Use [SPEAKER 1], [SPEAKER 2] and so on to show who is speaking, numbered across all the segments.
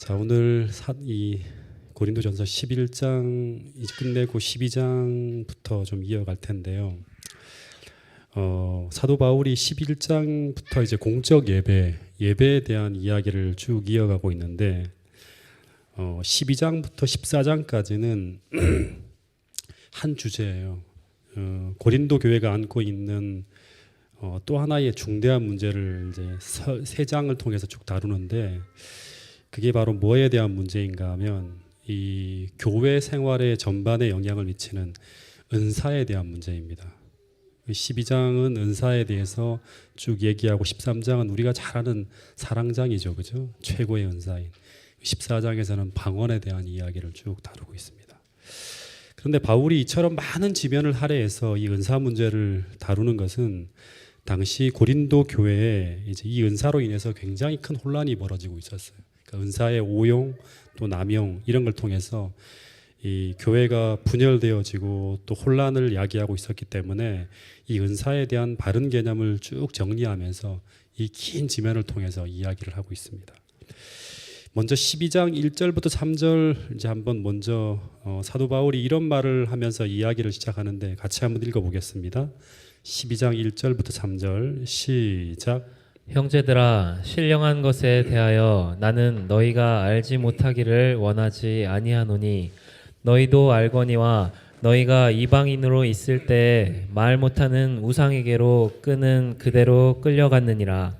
[SPEAKER 1] 자, 오늘 이 고린도전서 11장 이제 끝내고 12장부터 좀 이어갈 텐데요. 사도 바울이 11장부터 이제 공적 예배에 대한 이야기를 쭉 이어가고 있는데 12장부터 14장까지는 한 주제예요. 고린도 교회가 안고 있는 또 하나의 중대한 문제를 이제 세 장을 통해서 쭉 다루는데, 그게 바로 뭐에 대한 문제인가 하면 이 교회 생활의 전반에 영향을 미치는 은사에 대한 문제입니다. 12장은 은사에 대해서 쭉 얘기하고 13장은 우리가 잘 아는 사랑장이죠, 그죠? 최고의 은사인. 14장에서는 방언에 대한 이야기를 쭉 다루고 있습니다. 그런데 바울이 이처럼 많은 지면을 할애해서 이 은사 문제를 다루는 것은 당시 고린도 교회에 이제 이 은사로 인해서 굉장히 큰 혼란이 벌어지고 있었어요. 그러니까 은사의 오용 또 남용 이런 걸 통해서 이 교회가 분열되어지고 또 혼란을 야기하고 있었기 때문에 이 은사에 대한 바른 개념을 쭉 정리하면서 이 긴 지면을 통해서 이야기를 하고 있습니다. 먼저 12장 1절부터 3절 이제 한번 먼저 사도 바울이 이런 말을 하면서 이야기를 시작하는데 같이 한번 읽어보겠습니다. 12장 1절부터 3절 시작.
[SPEAKER 2] 형제들아, 신령한 것에 대하여 나는 너희가 알지 못하기를 원하지 아니하노니 너희도 알거니와 너희가 이방인으로 있을 때 말 못하는 우상에게로 끄는 그대로 끌려갔느니라.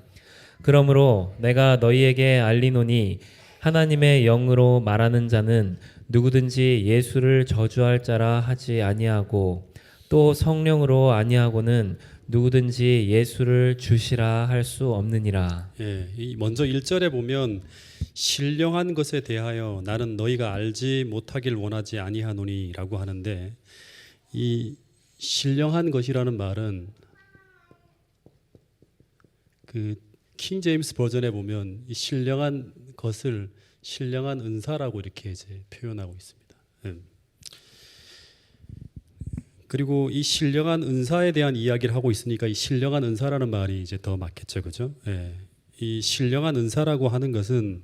[SPEAKER 2] 그러므로 내가 너희에게 알리노니 하나님의 영으로 말하는 자는 누구든지 예수를 저주할 자라 하지 아니하고 또 성령으로 아니하고는 누구든지 예수를 주시라 할 수 없느니라.
[SPEAKER 1] 예, 먼저 1절에 보면 신령한 것에 대하여 나는 너희가 알지 못하길 원하지 아니하노니라고 하는데, 이 신령한 것이라는 말은 그 킹 제임스 버전에 보면 이 신령한 것을 신령한 은사라고 이렇게 이제 표현하고 있습니다. 그리고 이 신령한 은사에 대한 이야기를 하고 있으니까 이 신령한 은사라는 말이 이제 더 맞겠죠, 그죠? 예. 이 신령한 은사라고 하는 것은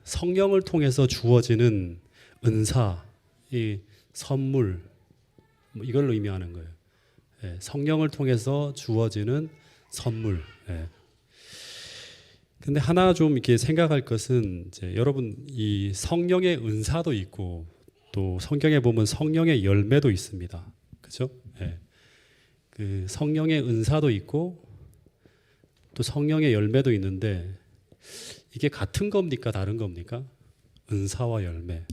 [SPEAKER 1] 성령을 통해서 주어지는 은사, 이 선물, 뭐 이걸 의미하는 거예요. 예. 성령을 통해서 주어지는 선물. 예. 근데 하나 좀 이렇게 생각할 것은 이제 여러분 이 성령의 은사도 있고 또 성경에 보면 성령의 열매도 있습니다. 그죠? 예. 그 성령의 은사도 있고 또 성령의 열매도 있는데 이게 같은 겁니까? 다른 겁니까? 은사와 열매. 예.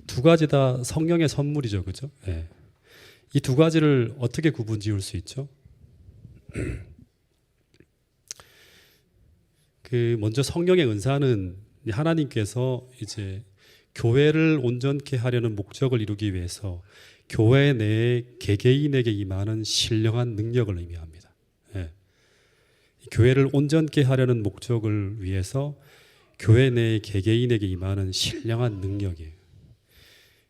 [SPEAKER 1] 두 가지 다 성령의 선물이죠. 그죠? 예. 이 두 가지를 어떻게 구분 지을 수 있죠? 그 먼저 성령의 은사는 하나님께서 이제 교회를 온전케 하려는 목적을 이루기 위해서 교회 내에 개개인에게 임하는 신령한 능력을 의미합니다. 예. 교회를 온전케 하려는 목적을 위해서 교회 내에 개개인에게 임하는 신령한 능력이에요.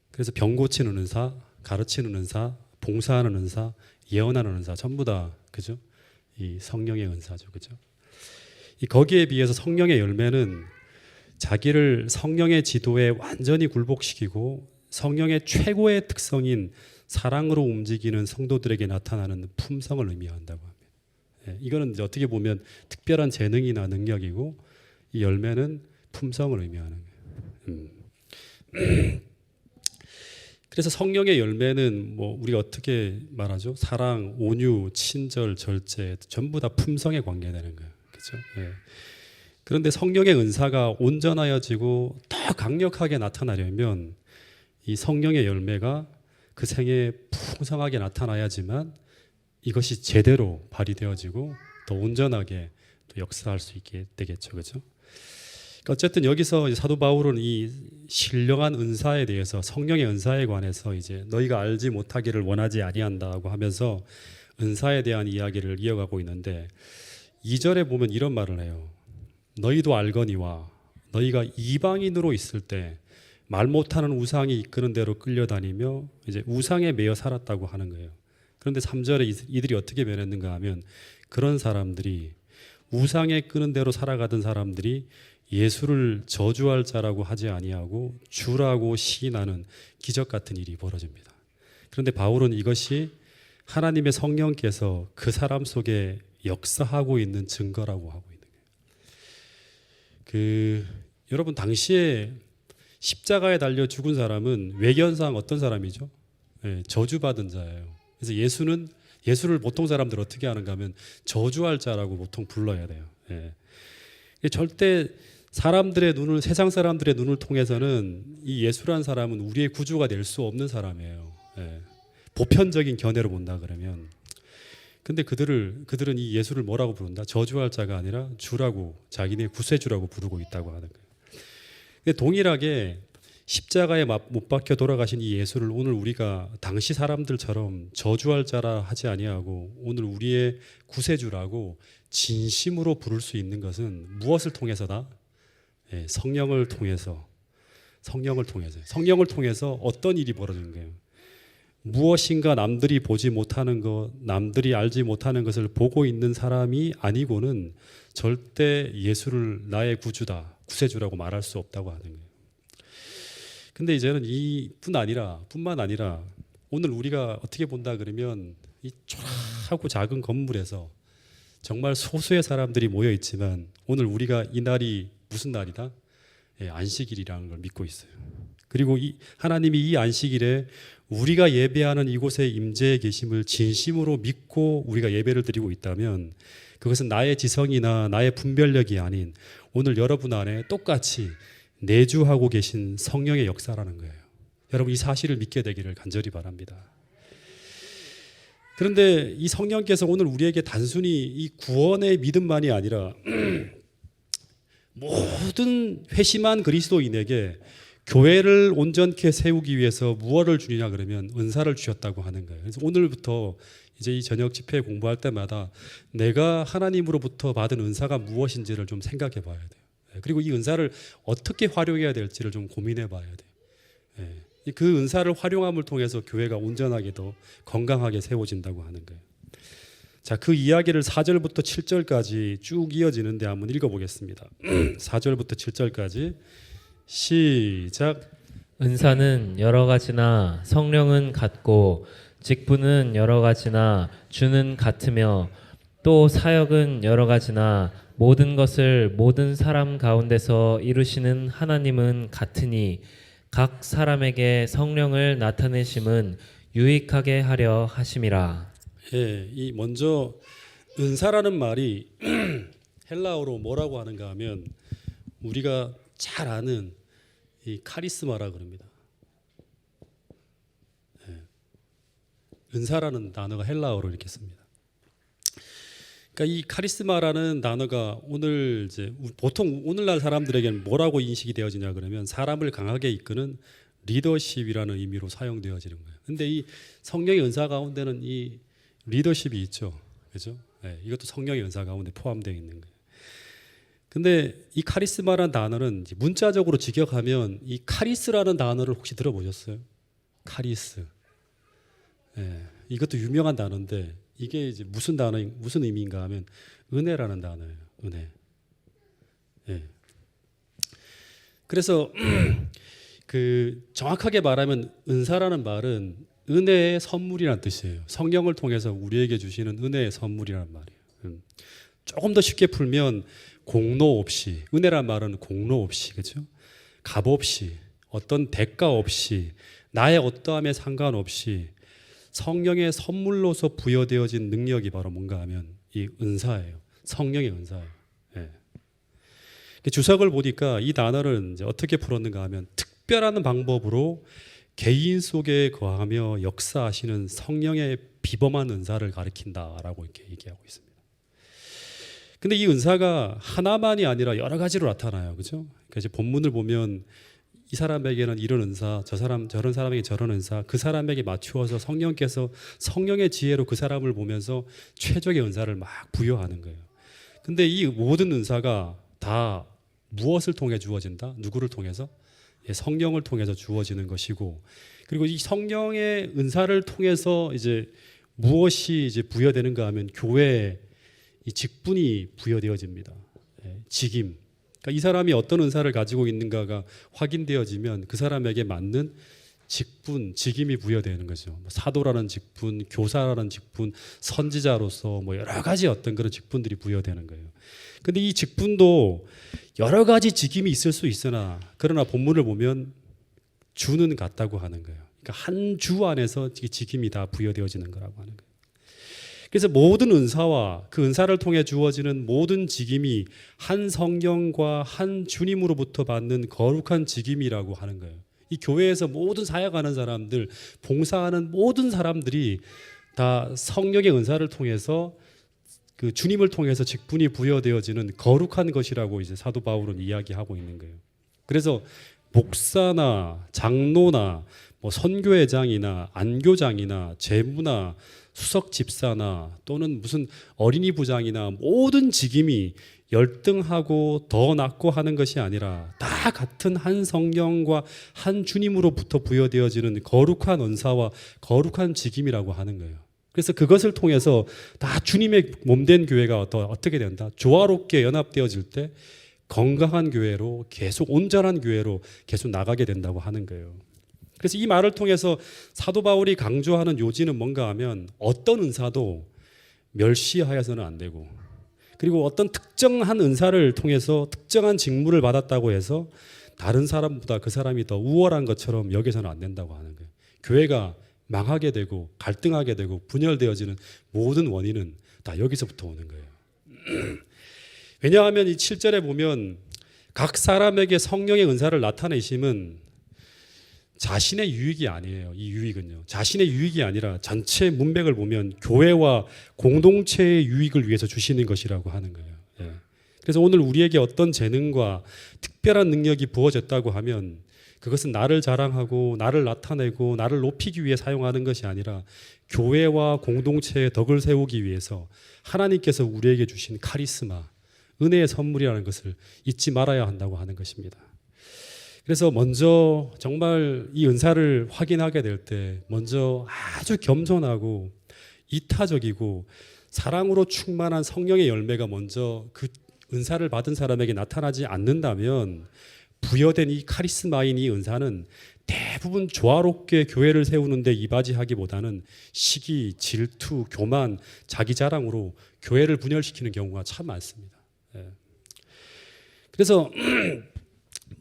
[SPEAKER 1] 그래서 병 고치는 은사, 가르치는 은사, 봉사하는 은사, 예언하는 은사 전부 다 그죠? 이 성령의 은사죠, 그죠? 거기에 비해서 성령의 열매는 자기를 성령의 지도에 완전히 굴복시키고 성령의 최고의 특성인 사랑으로 움직이는 성도들에게 나타나는 품성을 의미한다고 합니다. 예, 이거는 이제 어떻게 보면 특별한 재능이나 능력이고 이 열매는 품성을 의미하는 거예요. 그래서 성령의 열매는 뭐 우리가 어떻게 말하죠? 사랑, 온유, 친절, 절제 전부 다 품성에 관계되는 거예요. 그렇죠? 예. 그런데 성령의 은사가 온전하여지고 더 강력하게 나타나려면 이 성령의 열매가 그 생에 풍성하게 나타나야지만 이것이 제대로 발휘되어지고 더 온전하게 또 역사할 수 있게 되겠죠, 그렇죠? 어쨌든 여기서 사도 바울은 이 신령한 은사에 대해서 성령의 은사에 관해서 이제 너희가 알지 못하기를 원하지 아니한다고 하면서 은사에 대한 이야기를 이어가고 있는데 2절에 보면 이런 말을 해요. 너희도 알거니와 너희가 이방인으로 있을 때 말 못하는 우상이 이끄는 대로 끌려다니며 이제 우상에 매여 살았다고 하는 거예요. 그런데 3절에 이들이 어떻게 변했는가 하면 그런 사람들이 우상에 끄는 대로 살아가던 사람들이 예수를 저주할 자라고 하지 아니하고 주라고 시인하는 기적 같은 일이 벌어집니다. 그런데 바울은 이것이 하나님의 성령께서 그 사람 속에 역사하고 있는 증거라고 하고 있는 거예요. 여러분 당시에 십자가에 달려 죽은 사람은 외견상 어떤 사람이죠? 저주받은 자예요. 그래서 예수를 보통 사람들 어떻게 하는가 하면 저주할 자라고 보통 불러야 돼요. 절대 세상 사람들의 눈을 통해서는 이 예수란 사람은 우리의 구주가 될 수 없는 사람이에요. 보편적인 견해로 본다 그러면. 근데 그들은 이 예수를 뭐라고 부른다? 저주할 자가 아니라 주라고, 자기네 구세주라고 부르고 있다고 하는 거예요. 근데 동일하게 십자가에 못 박혀 돌아가신 이 예수를 오늘 우리가 당시 사람들처럼 저주할 자라 하지 아니하고 오늘 우리의 구세주라고 진심으로 부를 수 있는 것은 무엇을 통해서다? 성령을 통해서. 성령을 통해서 어떤 일이 벌어지는 거예요? 무엇인가 남들이 보지 못하는 것, 남들이 알지 못하는 것을 보고 있는 사람이 아니고는 절대 예수를 나의 구주다, 구세주라고 말할 수 없다고 하는 거예요. 근데 이제는 뿐만 아니라 오늘 우리가 어떻게 본다 그러면 이 초라하고 작은 건물에서 정말 소수의 사람들이 모여 있지만 오늘 우리가 이 날이 무슨 날이다? 안식일이라는 걸 믿고 있어요. 그리고 하나님이 이 안식일에 우리가 예배하는 이곳에 임재해 계심을 진심으로 믿고 우리가 예배를 드리고 있다면 그것은 나의 지성이나 나의 분별력이 아닌 오늘 여러분 안에 똑같이 내주하고 계신 성령의 역사라는 거예요. 여러분 이 사실을 믿게 되기를 간절히 바랍니다. 그런데 이 성령께서 오늘 우리에게 단순히 이 구원의 믿음만이 아니라 모든 회심한 그리스도인에게 교회를 온전케 세우기 위해서 무엇을 주느냐 그러면 은사를 주셨다고 하는 거예요. 그래서 오늘부터 이제 이 저녁 집회 공부할 때마다 내가 하나님으로부터 받은 은사가 무엇인지를 좀 생각해 봐야 돼요. 그리고 이 은사를 어떻게 활용해야 될지를 좀 고민해 봐야 돼요. 그 은사를 활용함을 통해서 교회가 온전하게 더 건강하게 세워진다고 하는 거예요. 자, 그 이야기를 4절부터 7절까지 쭉 이어지는데 한번 읽어보겠습니다. 4절부터 7절까지 시작.
[SPEAKER 2] 은사는 여러 가지나 성령은 같고 직분은 여러 가지나 주는 같으며 또 사역은 여러 가지나 모든 것을 모든 사람 가운데서 이루시는 하나님은 같으니 각 사람에게 성령을 나타내심은 유익하게 하려 하심이라.
[SPEAKER 1] 이 먼저 은사라는 말이 헬라어로 뭐라고 하는가 하면 우리가 잘 아는 이 카리스마라 그럽니다. 은사라는 단어가 헬라어로 이렇게 씁니다. 그러니까 이 카리스마라는 단어가 오늘 이제 보통 오늘날 사람들에게는 뭐라고 인식이 되어지냐 그러면 사람을 강하게 이끄는 리더십이라는 의미로 사용되어지는 거예요. 근데 이 성령의 은사 가운데는 이 리더십이 있죠. 그렇죠? 이것도 성령의 은사 가운데 포함되어 있는 거예요. 근데 이 카리스마라는 단어는 이제 문자적으로 직역하면 이 카리스라는 단어를 혹시 들어보셨어요? 카리스. 이것도 유명한 단어인데 이게 이제 무슨 의미인가 하면 은혜라는 단어예요. 은혜. 그래서 정확하게 말하면 은사라는 말은 은혜의 선물이라는 뜻이에요. 성령을 통해서 우리에게 주시는 은혜의 선물이라는 말이에요. 조금 더 쉽게 풀면 공로 없이, 은혜란 말은 공로 없이, 그렇죠? 값 없이, 어떤 대가 없이, 나의 어떠함에 상관없이 성령의 선물로서 부여되어진 능력이 바로 뭔가 하면 이 은사예요. 성령의 은사예요. 주석을 보니까 이 단어를 이제 어떻게 풀었는가 하면 특별한 방법으로 개인 속에 거하며 역사하시는 성령의 비범한 은사를 가리킨다라고 이렇게 얘기하고 있습니다. 근데 이 은사가 하나만이 아니라 여러 가지로 나타나요. 그렇죠? 그러니까 이제 본문을 보면 이 사람에게는 이런 은사, 저런 사람에게 저런 은사, 그 사람에게 맞추어서 성령께서 성령의 지혜로 그 사람을 보면서 최적의 은사를 막 부여하는 거예요. 근데 이 모든 은사가 다 무엇을 통해 주어진다? 누구를 통해서? 성령을 통해서 주어지는 것이고, 그리고 이 성령의 은사를 통해서 이제 무엇이 이제 부여되는가 하면 교회에 이 직분이 부여되어집니다. 예, 직임. 그러니까 이 사람이 어떤 은사를 가지고 있는가가 확인되어지면 그 사람에게 맞는 직분, 직임이 부여되는 거죠. 뭐 사도라는 직분, 교사라는 직분, 선지자로서 뭐 여러 가지 어떤 그런 직분들이 부여되는 거예요. 근데 이 직분도 여러 가지 직임이 있을 수 있으나 그러나 본문을 보면 주는 같다고 하는 거예요. 그러니까 한 주 안에서 직임이 다 부여되어지는 거라고 하는 거예요. 그래서 모든 은사와 그 은사를 통해 주어지는 모든 직임이 한 성령과 한 주님으로부터 받는 거룩한 직임이라고 하는 거예요. 이 교회에서 모든 사역하는 사람들, 봉사하는 모든 사람들이 다 성령의 은사를 통해서 그 주님을 통해서 직분이 부여되어지는 거룩한 것이라고 이제 사도 바울은 이야기하고 있는 거예요. 그래서 목사나 장로나 뭐 선교회장이나 안교장이나 제무나 수석 집사나 또는 무슨 어린이 부장이나 모든 직임이 열등하고 더 낫고 하는 것이 아니라 다 같은 한 성령과 한 주님으로부터 부여되어지는 거룩한 은사와 거룩한 직임이라고 하는 거예요. 그래서 그것을 통해서 다 주님의 몸된 교회가 어떻게 된다? 조화롭게 연합되어질 때 건강한 교회로 계속 온전한 교회로 계속 나가게 된다고 하는 거예요. 그래서 이 말을 통해서 사도 바울이 강조하는 요지는 뭔가 하면 어떤 은사도 멸시하여서는 안 되고 그리고 어떤 특정한 은사를 통해서 특정한 직무를 받았다고 해서 다른 사람보다 그 사람이 더 우월한 것처럼 여겨서는 안 된다고 하는 거예요. 교회가 망하게 되고 갈등하게 되고 분열되어지는 모든 원인은 다 여기서부터 오는 거예요. 왜냐하면 이 7절에 보면 각 사람에게 성령의 은사를 나타내심은 자신의 유익이 아니에요. 이 유익은요. 자신의 유익이 아니라 전체 문맥을 보면 교회와 공동체의 유익을 위해서 주시는 것이라고 하는 거예요. 예. 그래서 오늘 우리에게 어떤 재능과 특별한 능력이 부어졌다고 하면 그것은 나를 자랑하고 나를 나타내고 나를 높이기 위해 사용하는 것이 아니라 교회와 공동체의 덕을 세우기 위해서 하나님께서 우리에게 주신 카리스마, 은혜의 선물이라는 것을 잊지 말아야 한다고 하는 것입니다. 그래서 먼저 정말 이 은사를 확인하게 될 때 먼저 아주 겸손하고 이타적이고 사랑으로 충만한 성령의 열매가 먼저 그 은사를 받은 사람에게 나타나지 않는다면 부여된 이 카리스마인 이 은사는 대부분 조화롭게 교회를 세우는데 이바지하기보다는 시기, 질투, 교만, 자기 자랑으로 교회를 분열시키는 경우가 참 많습니다. 그래서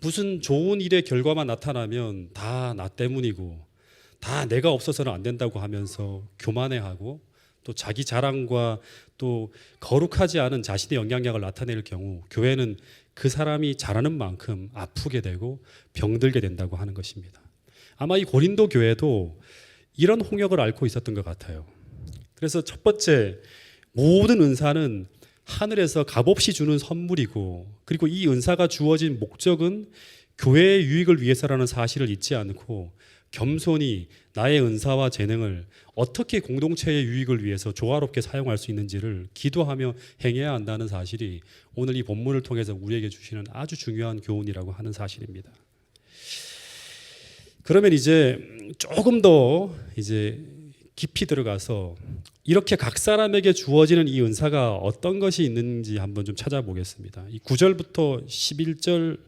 [SPEAKER 1] 무슨 좋은 일의 결과만 나타나면 다 나 때문이고 다 내가 없어서는 안 된다고 하면서 교만해하고 또 자기 자랑과 또 거룩하지 않은 자신의 영향력을 나타낼 경우 교회는 그 사람이 잘하는 만큼 아프게 되고 병들게 된다고 하는 것입니다. 아마 이 고린도 교회도 이런 홍역을 앓고 있었던 것 같아요. 그래서 첫 번째, 모든 은사는 하늘에서 값없이 주는 선물이고 그리고 이 은사가 주어진 목적은 교회의 유익을 위해서라는 사실을 잊지 않고 겸손히 나의 은사와 재능을 어떻게 공동체의 유익을 위해서 조화롭게 사용할 수 있는지를 기도하며 행해야 한다는 사실이 오늘 이 본문을 통해서 우리에게 주시는 아주 중요한 교훈이라고 하는 사실입니다. 그러면 이제 조금 더 이제 깊이 들어가서 이렇게 각 사람에게 주어지는 이 은사가 어떤 것이 있는지 한번 좀 찾아보겠습니다. 이 9절부터 11절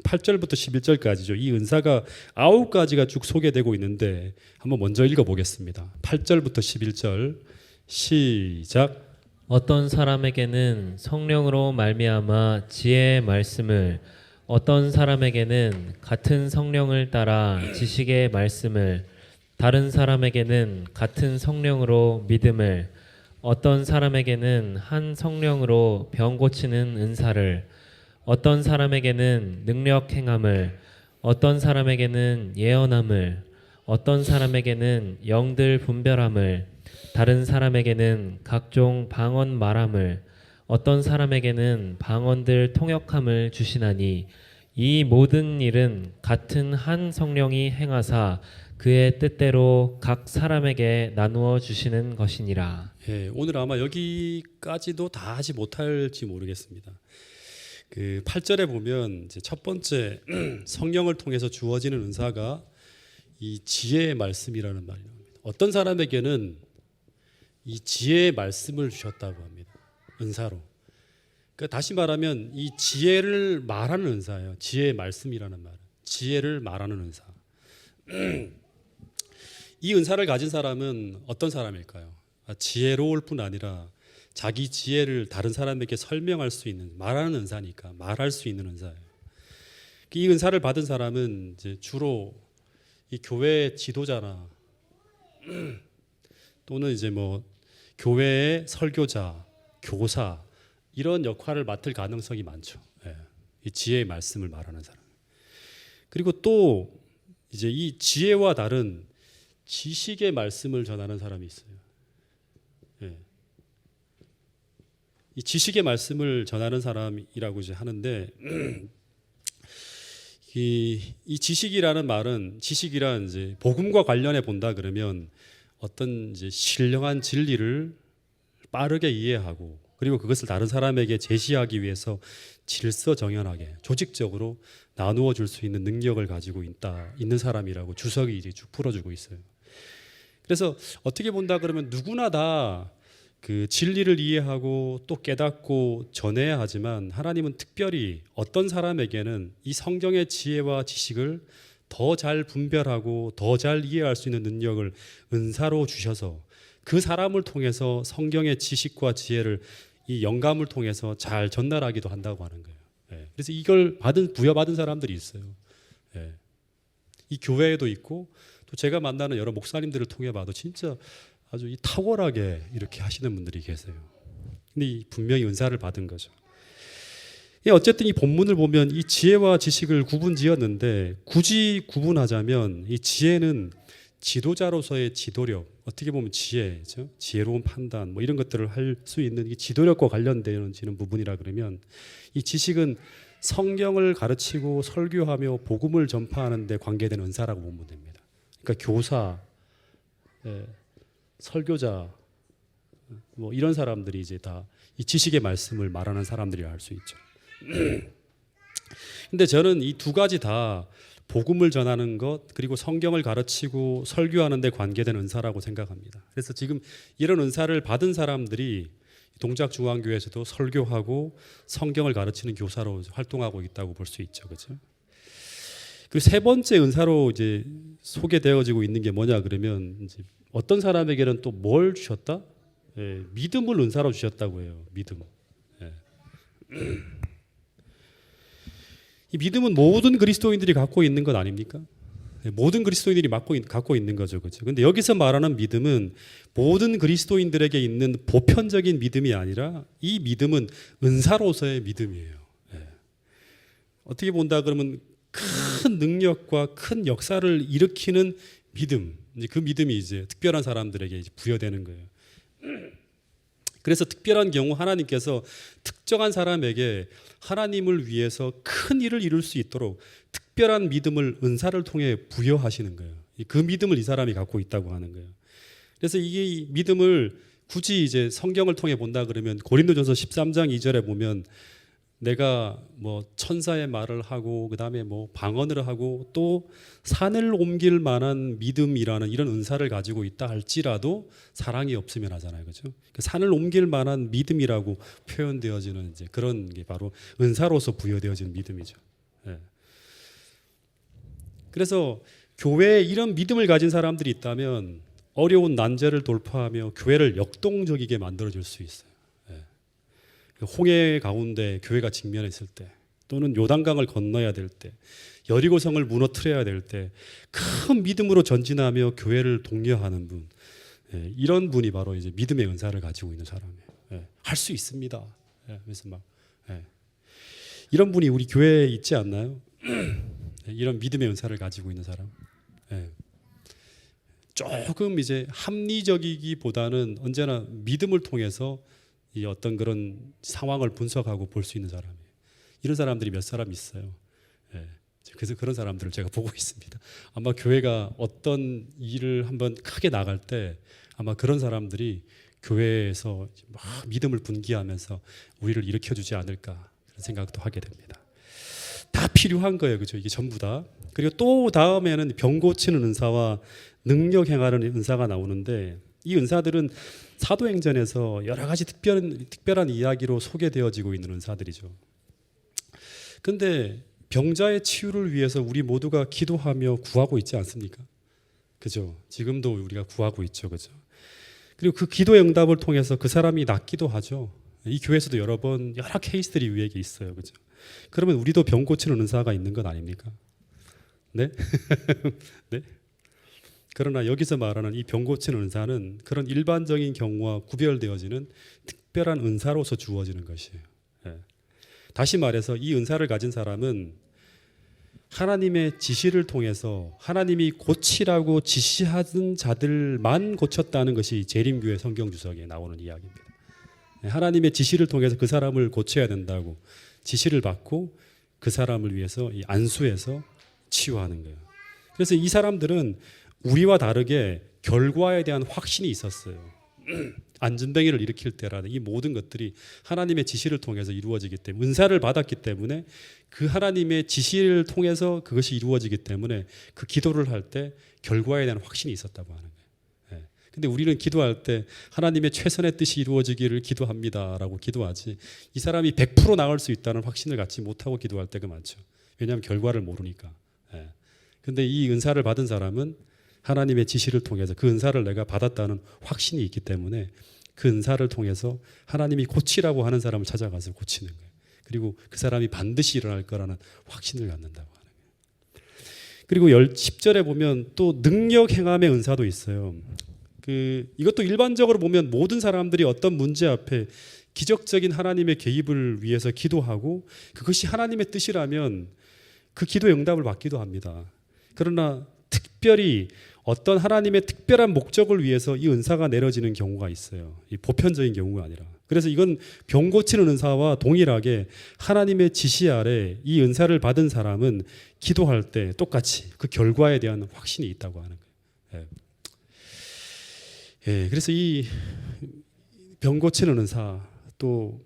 [SPEAKER 1] 8절부터 11절까지죠. 이 은사가 9가지가 쭉 소개되고 있는데 한번 먼저 읽어보겠습니다. 8절부터 11절 시작.
[SPEAKER 2] 어떤 사람에게는 성령으로 말미암아 지혜의 말씀을, 어떤 사람에게는 같은 성령을 따라 지식의 말씀을, 다른 사람에게는 같은 성령으로 믿음을, 어떤 사람에게는 한 성령으로 병 고치는 은사를, 어떤 사람에게는 능력 행함을, 어떤 사람에게는 예언함을, 어떤 사람에게는 영들 분별함을, 다른 사람에게는 각종 방언 말함을, 어떤 사람에게는 방언들 통역함을 주시나니 이 모든 일은 같은 한 성령이 행하사 그의 뜻대로 각 사람에게 나누어 주시는 것이니라.
[SPEAKER 1] 예, 오늘 아마 여기까지도 다 하지 못할지 모르겠습니다. 그 8절에 보면 이제 첫 번째 성령을 통해서 주어지는 은사가 이 지혜의 말씀이라는 말이 나옵니다. 어떤 사람에게는 이 지혜의 말씀을 주셨다고 합니다. 은사로. 그 다시 말하면 이 지혜를 말하는 은사예요. 지혜의 말씀이라는 말. 지혜를 말하는 은사. 이 은사를 가진 사람은 어떤 사람일까요? 지혜로울 뿐 아니라 자기 지혜를 다른 사람에게 설명할 수 있는, 말하는 은사니까 말할 수 있는 은사예요. 이 은사를 받은 사람은 이제 주로 이 교회 지도자나 또는 이제 뭐 교회의 설교자, 교사 이런 역할을 맡을 가능성이 많죠. 예. 이 지혜의 말씀을 말하는 사람. 그리고 또 이제 이 지혜와 다른 지식의 말씀을 전하는 사람이 있어요. 예. 이 지식의 말씀을 전하는 사람이라고 이제 하는데 이 지식이라는 말은 지식이란 이제 복음과 관련해 본다 그러면 어떤 이제 신령한 진리를 빠르게 이해하고 그리고 그것을 다른 사람에게 제시하기 위해서 질서정연하게 조직적으로 나누어 줄 수 있는 능력을 가지고 있는 사람이라고 주석이 이제 쭉 풀어주고 있어요. 그래서 어떻게 본다 그러면 누구나 다 그 진리를 이해하고 또 깨닫고 전해야 하지만 하나님은 특별히 어떤 사람에게는 이 성경의 지혜와 지식을 더 잘 분별하고 더 잘 이해할 수 있는 능력을 은사로 주셔서 그 사람을 통해서 성경의 지식과 지혜를 이 영감을 통해서 잘 전달하기도 한다고 하는 거예요. 예. 그래서 이걸 부여받은 사람들이 있어요. 예. 이 교회에도 있고 또 제가 만나는 여러 목사님들을 통해 봐도 진짜 아주 이 탁월하게 이렇게 하시는 분들이 계세요. 근데 분명히 은사를 받은 거죠. 어쨌든 이 본문을 보면 이 지혜와 지식을 구분지었는데 굳이 구분하자면 이 지혜는 지도자로서의 지도력, 어떻게 보면 지혜죠. 지혜로운 판단, 뭐 이런 것들을 할 수 있는 이 지도력과 관련되는 부분이라 그러면 이 지식은 성경을 가르치고 설교하며 복음을 전파하는 데 관계되는 은사라고 보면 됩니다. 그러니까 교사, 설교자, 뭐 이런 사람들이 이제 다 이 지식의 말씀을 말하는 사람들이라 할 수 있죠. 근데 저는 이 두 가지 다 복음을 전하는 것 그리고 성경을 가르치고 설교하는 데 관계된 은사라고 생각합니다. 그래서 지금 이런 은사를 받은 사람들이 동작중앙교회에서도 설교하고 성경을 가르치는 교사로 활동하고 있다고 볼 수 있죠. 그렇죠? 그 세 번째 은사로 이제 소개되어지고 있는 게 뭐냐 그러면 이제 어떤 사람에게는 또 뭘 주셨다? 예, 믿음을 은사로 주셨다고 해요. 믿음. 예. 이 믿음은 모든 그리스도인들이 갖고 있는 것 아닙니까? 모든 그리스도인들이 갖고 있는 거죠. 그렇죠? 근데 여기서 말하는 믿음은 모든 그리스도인들에게 있는 보편적인 믿음이 아니라 이 믿음은 은사로서의 믿음이에요. 예. 어떻게 본다 그러면 큰 능력과 큰 역사를 일으키는 믿음. 그 믿음이 이제 특별한 사람들에게 이제 부여되는 거예요. 그래서 특별한 경우 하나님께서 특정한 사람에게 하나님을 위해서 큰 일을 이룰 수 있도록 특별한 믿음을 은사를 통해 부여하시는 거예요. 그 믿음을 이 사람이 갖고 있다고 하는 거예요. 그래서 이 믿음을 굳이 이제 성경을 통해 본다 그러면 고린도전서 13장 2절에 보면 내가 뭐 천사의 말을 하고 그다음에 뭐 방언을 하고 또 산을 옮길 만한 믿음이라는 이런 은사를 가지고 있다 할지라도 사랑이 없으면 하잖아요. 그렇죠? 그 산을 옮길 만한 믿음이라고 표현되어지는 이제 그런 게 바로 은사로서 부여되어지는 믿음이죠. 예. 그래서 교회에 이런 믿음을 가진 사람들이 있다면 어려운 난제를 돌파하며 교회를 역동적이게 만들어 줄 수 있어요. 홍해 가운데 교회가 직면했을 때 또는 요단강을 건너야 될 때 여리고성을 무너뜨려야 될 때 큰 믿음으로 전진하며 교회를 독려하는 분, 이런 분이 바로 이제 믿음의 은사를 가지고 있는 사람이에요. 할 수 있습니다. 그래서 막 이런 분이 우리 교회에 있지 않나요? 이런 믿음의 은사를 가지고 있는 사람. 조금 이제 합리적이기보다는 언제나 믿음을 통해서 이 어떤 그런 상황을 분석하고 볼 수 있는 사람이에요. 이런 사람들이 몇 사람 있어요. 그래서 그런 사람들을 제가 보고 있습니다. 아마 교회가 어떤 일을 한번 크게 나갈 때 아마 그런 사람들이 교회에서 막 믿음을 분기하면서 우리를 일으켜주지 않을까 그런 생각도 하게 됩니다. 다 필요한 거예요. 그렇죠? 이게 전부 다. 그리고 또 다음에는 병 고치는 은사와 능력 행하는 은사가 나오는데 이 은사들은 사도행전에서 여러 가지 특별한 이야기로 소개되어지고 있는 은사들이죠. 근데 병자의 치유를 위해서 우리 모두가 기도하며 구하고 있지 않습니까? 그죠? 지금도 우리가 구하고 있죠. 그죠? 그리고 그 기도의 응답을 통해서 그 사람이 낫기도 하죠. 이 교회에서도 여러 케이스들이 우리에게 있어요. 그죠? 그러면 우리도 병 고치는 은사가 있는 건 아닙니까? 네? 네? 그러나 여기서 말하는 이 병 고치는 은사는 그런 일반적인 경우와 구별되어지는 특별한 은사로서 주어지는 것이에요. 예. 다시 말해서 이 은사를 가진 사람은 하나님의 지시를 통해서 하나님이 고치라고 지시하던 자들만 고쳤다는 것이 재림교회 성경 주석에 나오는 이야기입니다. 하나님의 지시를 통해서 그 사람을 고쳐야 된다고 지시를 받고 그 사람을 위해서 안수해서 치유하는 거예요. 그래서 이 사람들은 우리와 다르게 결과에 대한 확신이 있었어요. 안전병이를 일으킬 때라는 이 모든 것들이 하나님의 지시를 통해서 이루어지기 때문에 은사를 받았기 때문에 그 하나님의 지시를 통해서 그것이 이루어지기 때문에 그 기도를 할 때 결과에 대한 확신이 있었다고 하는 거예요. 근데 우리는 기도할 때 하나님의 최선의 뜻이 이루어지기를 기도합니다라고 기도하지 이 사람이 100% 나을 수 있다는 확신을 갖지 못하고 기도할 때가 많죠. 왜냐하면 결과를 모르니까. 근데 이 은사를 받은 사람은 하나님의 지시를 통해서 그 은사를 내가 받았다는 확신이 있기 때문에 그 은사를 통해서 하나님이 고치라고 하는 사람을 찾아가서 고치는 거예요. 그리고 그 사람이 반드시 일어날 거라는 확신을 갖는다고 하는 거예요. 그리고 10절에 보면 또 능력 행함의 은사도 있어요. 이것도 일반적으로 보면 모든 사람들이 어떤 문제 앞에 기적적인 하나님의 개입을 위해서 기도하고 그것이 하나님의 뜻이라면 그 기도의 응답을 받기도 합니다. 그러나 특별히 어떤 하나님의 특별한 목적을 위해서 이 은사가 내려지는 경우가 있어요. 이 보편적인 경우가 아니라. 그래서 이건 병 고치는 은사와 동일하게 하나님의 지시 아래 이 은사를 받은 사람은 기도할 때 똑같이 그 결과에 대한 확신이 있다고 하는 거예요. 그래서 이 병 고치는 은사 또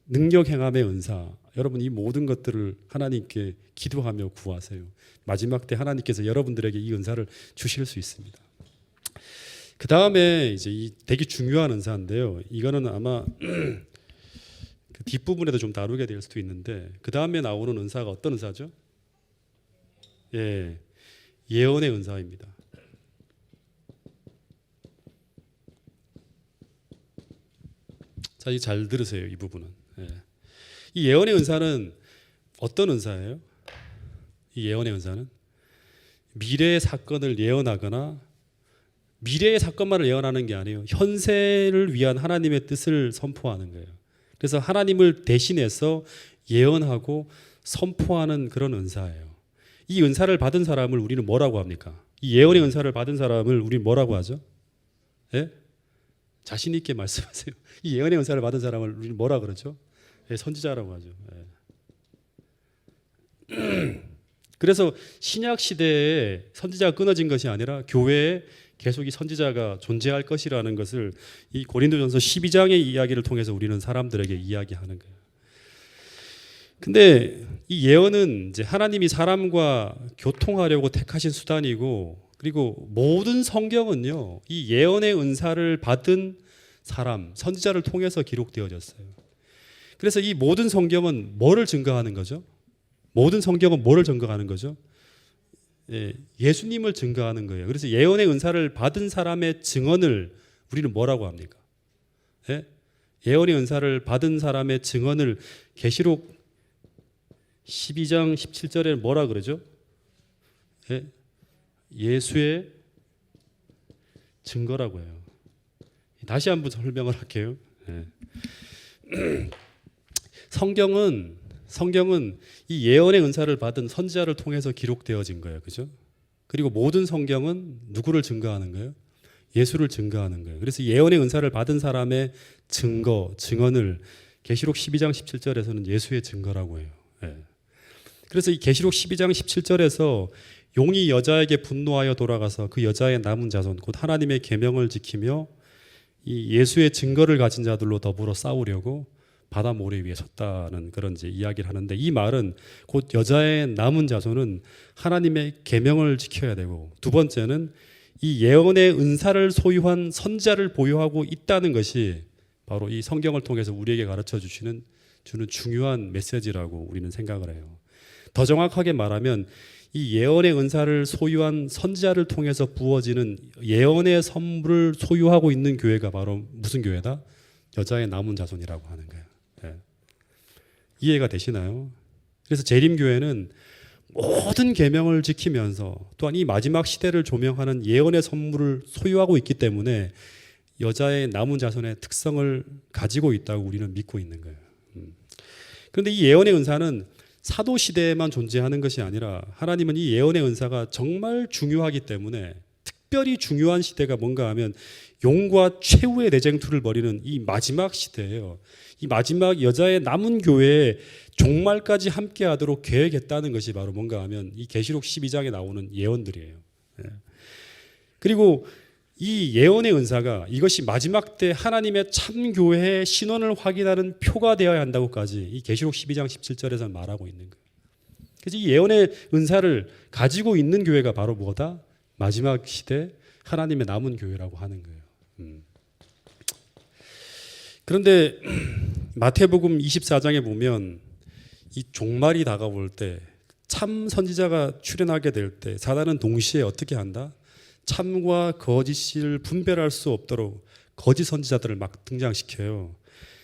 [SPEAKER 1] 능력 행함의 은사 여러분 이 모든 것들을 하나님께 기도하며 구하세요. 마지막 때 하나님께서 여러분들에게 이 은사를 주실 수 있습니다. 그 다음에 이제 이 되게 중요한 은사인데요. 이거는 아마 그 뒷부분에도 좀 다루게 될 수도 있는데 그 다음에 나오는 은사가 어떤 은사죠? 예언의 은사입니다. 자, 잘 들으세요. 이 부분은. 이 예언의 은사는 어떤 은사예요? 이 예언의 은사는 미래의 사건을 예언하거나 미래의 사건만을 예언하는 게 아니에요. 현세를 위한 하나님의 뜻을 선포하는 거예요. 그래서 하나님을 대신해서 예언하고 선포하는 그런 은사예요. 이 은사를 받은 사람을 우리는 뭐라고 합니까? 이 예언의 은사를 받은 사람을 우리는 뭐라고 하죠? 자신 있게 말씀하세요. 이 예언의 은사를 받은 사람을 우리는 뭐라 그러죠? 선지자라고 하죠. 그래서 신약 시대에 선지자가 끊어진 것이 아니라 교회에 계속 이 선지자가 존재할 것이라는 것을 이 고린도전서 12장의 이야기를 통해서 우리는 사람들에게 이야기하는 거예요. 근데 이 예언은 이제 하나님이 사람과 교통하려고 택하신 수단이고 그리고 모든 성경은요. 이 예언의 은사를 받은 사람, 선지자를 통해서 기록되어졌어요. 그래서 이 모든 성경은 뭐를 증거하는 거죠? 모든 성경은 뭐를 증거하는 거죠? 예수님을 증거하는 거예요. 그래서 예언의 은사를 받은 사람의 증언을 우리는 뭐라고 합니까? 예언의 은사를 받은 사람의 증언을 계시록 12장 17절에 뭐라 그러죠? 예수의 증거라고 해요. 다시 한번 설명을 할게요. 성경은 이 예언의 은사를 받은 선지자를 통해서 기록되어진 거예요. 그죠? 그리고 모든 성경은 누구를 증거하는 거예요? 예수를 증거하는 거예요. 그래서 예언의 은사를 받은 사람의 증언을 계시록 12장 17절에서는 예수의 증거라고 해요. 그래서 이 계시록 12장 17절에서 용이 여자에게 분노하여 돌아가서 그 여자의 남은 자손 곧 하나님의 계명을 지키며 이 예수의 증거를 가진 자들로 더불어 싸우려고 바다 모래 위에 섰다는 그런 이제 이야기를 하는데 이 말은 곧 여자의 남은 자손은 하나님의 계명을 지켜야 되고 두 번째는 이 예언의 은사를 소유한 선지자를 보유하고 있다는 것이 바로 이 성경을 통해서 우리에게 가르쳐 주는 중요한 메시지라고 우리는 생각을 해요. 더 정확하게 말하면 이 예언의 은사를 소유한 선지자를 통해서 부어지는 예언의 선물을 소유하고 있는 교회가 바로 무슨 교회다? 여자의 남은 자손이라고 하는 거예요. 예. 이해가 되시나요? 그래서 재림교회는 모든 계명을 지키면서 또한 이 마지막 시대를 조명하는 예언의 선물을 소유하고 있기 때문에 여자의 남은 자손의 특성을 가지고 있다고 우리는 믿고 있는 거예요. 그런데 이 예언의 은사는 사도 시대에만 존재하는 것이 아니라 하나님은 이 예언의 은사가 정말 중요하기 때문에 특별히 중요한 시대가 뭔가 하면 용과 최후의 내쟁투를 벌이는 이 마지막 시대예요. 이 마지막 여자의 남은 교회에 종말까지 함께하도록 계획했다는 것이 바로 뭔가 하면 이 계시록 12장에 나오는 예언들이에요. 그리고 이 예언의 은사가 이것이 마지막 때 하나님의 참 교회의 신원을 확인하는 표가 되어야 한다고까지 이 계시록 12장 17절에서 말하고 있는 거예요. 그래서 이 예언의 은사를 가지고 있는 교회가 바로 뭐다? 마지막 시대 하나님의 남은 교회라고 하는 거예요. 그런데 마태복음 24장에 보면 이 종말이 다가올 때 참 선지자가 출현하게 될 때 사단은 동시에 어떻게 한다? 참과 거짓을 분별할 수 없도록 거짓 선지자들을 막 등장시켜요.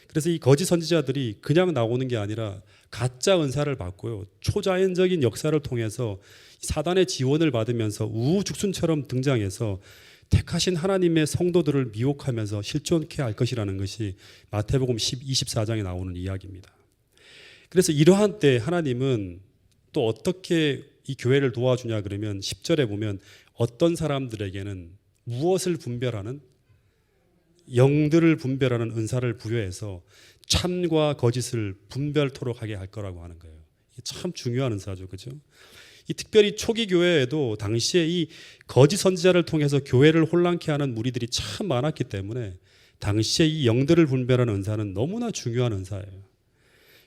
[SPEAKER 1] 그래서 이 거짓 선지자들이 그냥 나오는 게 아니라 가짜 은사를 받고요. 초자연적인 역사를 통해서 사단의 지원을 받으면서 우후죽순처럼 등장해서 택하신 하나님의 성도들을 미혹하면서 실존케 할 것이라는 것이 마태복음 24장에 나오는 이야기입니다. 그래서 이러한 때 하나님은 또 어떻게 이 교회를 도와주냐 그러면 10절에 보면 어떤 사람들에게는 무엇을 분별하는 영들을 분별하는 은사를 부여해서 참과 거짓을 분별토록 하게 할 거라고 하는 거예요. 참 중요한 은사죠, 그렇죠? 이 특별히 초기 교회에도 당시에 이 거짓 선지자를 통해서 교회를 혼란케 하는 무리들이 참 많았기 때문에 당시에 이 영들을 분별하는 은사는 너무나 중요한 은사예요.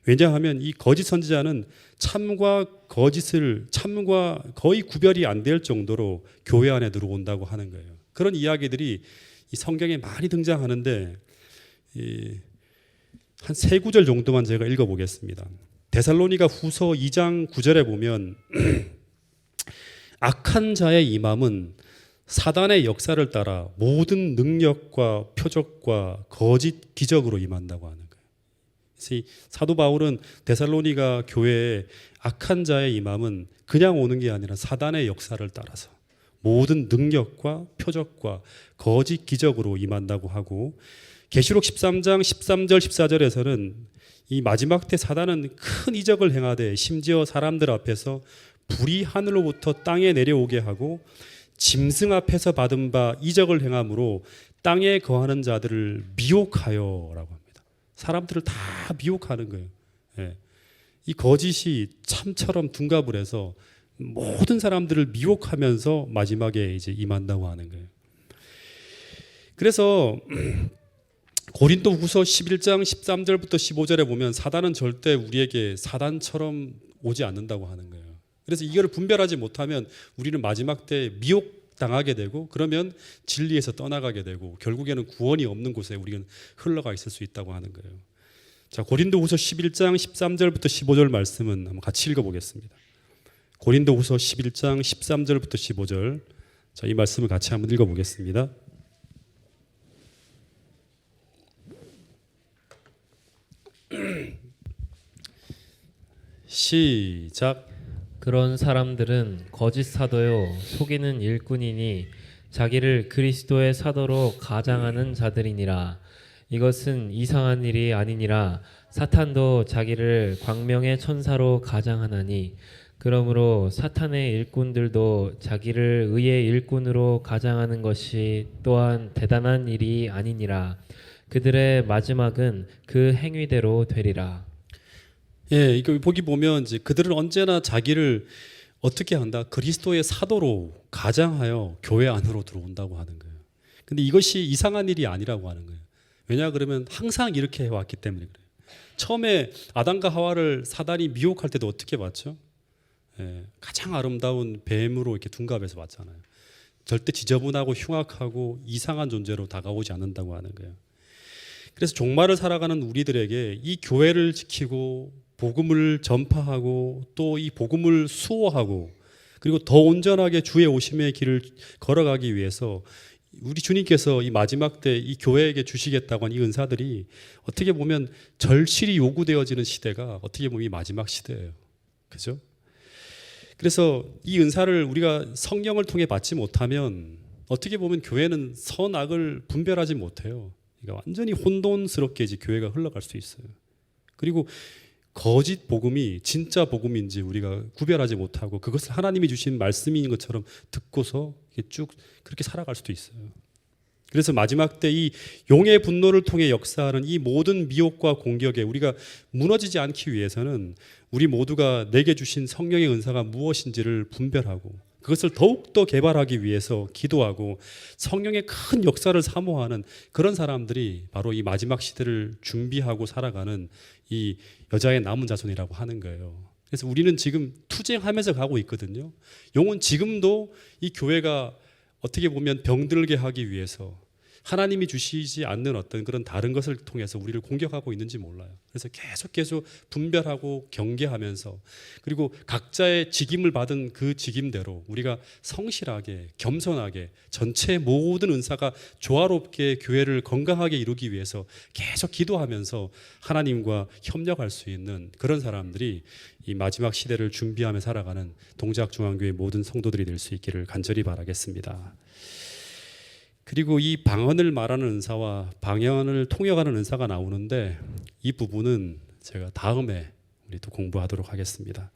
[SPEAKER 1] 왜냐하면 이 거짓 선지자는 참과 거의 구별이 안 될 정도로 교회 안에 들어온다고 하는 거예요. 그런 이야기들이 이 성경에 많이 등장하는데 한 세 구절 정도만 제가 읽어보겠습니다. 데살로니가 후서 2장 9절에 보면 악한 자의 임함은 사단의 역사를 따라 모든 능력과 표적과 거짓 기적으로 임한다고 하는 거예요. 그래서 이 사도 바울은 데살로니가 교회에 악한 자의 임함은 그냥 오는 게 아니라 사단의 역사를 따라서 모든 능력과 표적과 거짓 기적으로 임한다고 하고 계시록 13장 13절 14절에서는 이 마지막 때 사단은 큰 이적을 행하되 심지어 사람들 앞에서 불이 하늘로부터 땅에 내려오게 하고 짐승 앞에서 받은 바 이적을 행함으로 땅에 거하는 자들을 미혹하여라고 합니다. 사람들을 다 미혹하는 거예요. 예. 이 거짓이 참처럼 둔갑을 해서 모든 사람들을 미혹하면서 마지막에 이제 임한다고 하는 거예요. 그래서 고린도후서 11장 13절부터 15절에 보면 사단은 절대 우리에게 사단처럼 오지 않는다고 하는 거예요. 그래서 이거를 분별하지 못하면 우리는 마지막 때 미혹당하게 되고 그러면 진리에서 떠나가게 되고 결국에는 구원이 없는 곳에 우리는 흘러가 있을 수 있다고 하는 거예요. 자, 고린도후서 11장 13절부터 15절 말씀은 한번 같이 읽어보겠습니다. 고린도후서 11장 13절부터 15절. 자, 이 말씀을 같이 한번 읽어보겠습니다. 시작.
[SPEAKER 2] 그런 사람들은 거짓 사도요 속이는 일꾼이니 자기를 그리스도의 사도로 가장하는 자들이니라. 이것은 이상한 일이 아니니라. 사탄도 자기를 광명의 천사로 가장하나니 그러므로 사탄의 일꾼들도 자기를 의의 일꾼으로 가장하는 것이 또한 대단한 일이 아니니라. 그들의 마지막은 그 행위대로 되리라.
[SPEAKER 1] 예, 이거 보기 보면 이제 그들은 언제나 자기를 어떻게 한다? 그리스도의 사도로 가장하여 교회 안으로 들어온다고 하는 거예요. 근데 이것이 이상한 일이 아니라고 하는 거예요. 왜냐 그러면 항상 이렇게 해왔기 때문에 그래요. 처음에 아담과 하와를 사단이 미혹할 때도 어떻게 봤죠? 예, 가장 아름다운 뱀으로 이렇게 둔갑해서 봤잖아요. 절대 지저분하고 흉악하고 이상한 존재로 다가오지 않는다고 하는 거예요. 그래서 종말을 살아가는 우리들에게 이 교회를 지키고 복음을 전파하고 또 이 복음을 수호하고 그리고 더 온전하게 주의 오심의 길을 걸어가기 위해서 우리 주님께서 이 마지막 때 이 교회에게 주시겠다고 한 이 은사들이 어떻게 보면 절실히 요구되어지는 시대가 어떻게 보면 이 마지막 시대예요. 그죠? 그래서 이 은사를 우리가 성령을 통해 받지 못하면 어떻게 보면 교회는 선악을 분별하지 못해요. 그러니까 완전히 혼돈스럽게 이제 교회가 흘러갈 수 있어요. 그리고 거짓 복음이 진짜 복음인지 우리가 구별하지 못하고 그것을 하나님이 주신 말씀인 것처럼 듣고서 쭉 그렇게 살아갈 수도 있어요. 그래서 마지막 때 이 용의 분노를 통해 역사하는 이 모든 미혹과 공격에 우리가 무너지지 않기 위해서는 우리 모두가 내게 주신 성령의 은사가 무엇인지를 분별하고 그것을 더욱더 개발하기 위해서 기도하고 성령의 큰 역사를 사모하는 그런 사람들이 바로 이 마지막 시대를 준비하고 살아가는 이 여자의 남은 자손이라고 하는 거예요. 그래서 우리는 지금 투쟁하면서 가고 있거든요. 용은 지금도 이 교회가 어떻게 보면 병들게 하기 위해서 하나님이 주시지 않는 어떤 그런 다른 것을 통해서 우리를 공격하고 있는지 몰라요. 그래서 계속 분별하고 경계하면서 그리고 각자의 직임을 받은 그 직임대로 우리가 성실하게 겸손하게 전체 모든 은사가 조화롭게 교회를 건강하게 이루기 위해서 계속 기도하면서 하나님과 협력할 수 있는 그런 사람들이 이 마지막 시대를 준비하며 살아가는 동작중앙교회 모든 성도들이 될 수 있기를 간절히 바라겠습니다. 그리고 이 방언을 말하는 은사와 방언을 통역하는 은사가 나오는데 이 부분은 제가 다음에 우리 또 공부하도록 하겠습니다.